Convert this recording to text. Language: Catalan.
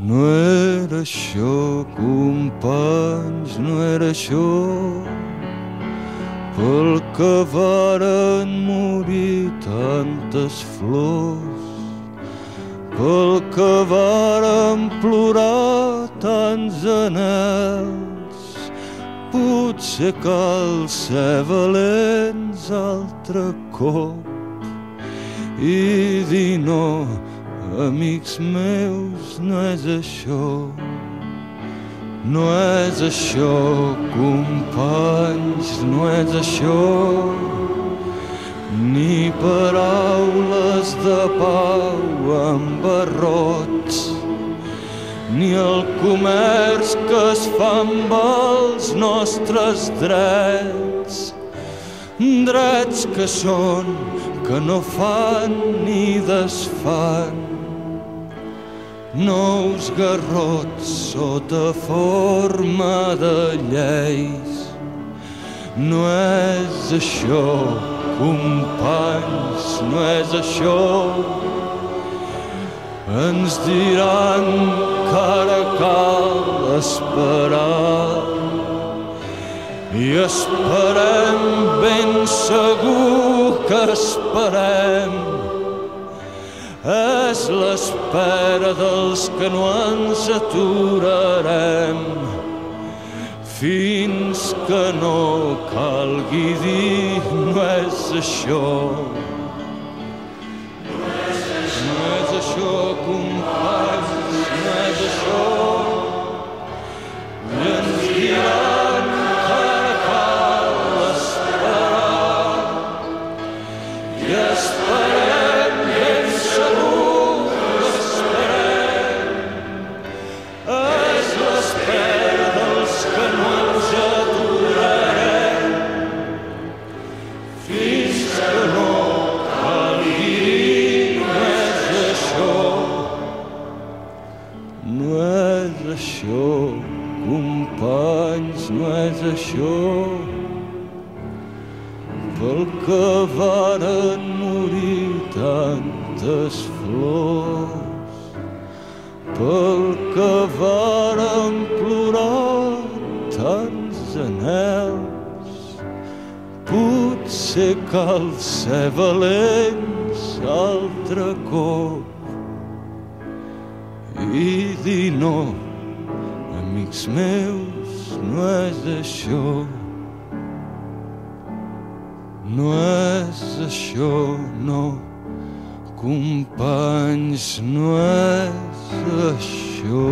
No era això, companys, no era això, pel que varen morir tantes flors, pel que varen plorar tants anhels. Potser cal ser valents altre cop i dir no, amics meus, no és això. No és això, companys, no és això, ni paraules de pau amb barrots, ni el comerç que es fa amb els nostres drets, drets que són, que no fan ni desfan, nous garrots sota forma de lleis. No és això, companys, no és això. Ens diran que ara cal esperar i esperem, ben segur que esperem. És l'espera dels que no ens aturarem fins que no calgui dir no és això. No és això, companys, no és això. I ens diran que ara cal esperar i esperem, ben segur que esperem. És l'espera dels que no ens aturarem fins que no calgui dir no és això. No és això, companys, no és això, pel que varen morir tantes flors, pel que varen plorar tants anhels. Potser cal ser valents altre cop i dir no, amics meus, no és això. No és això, no, companys, no és això.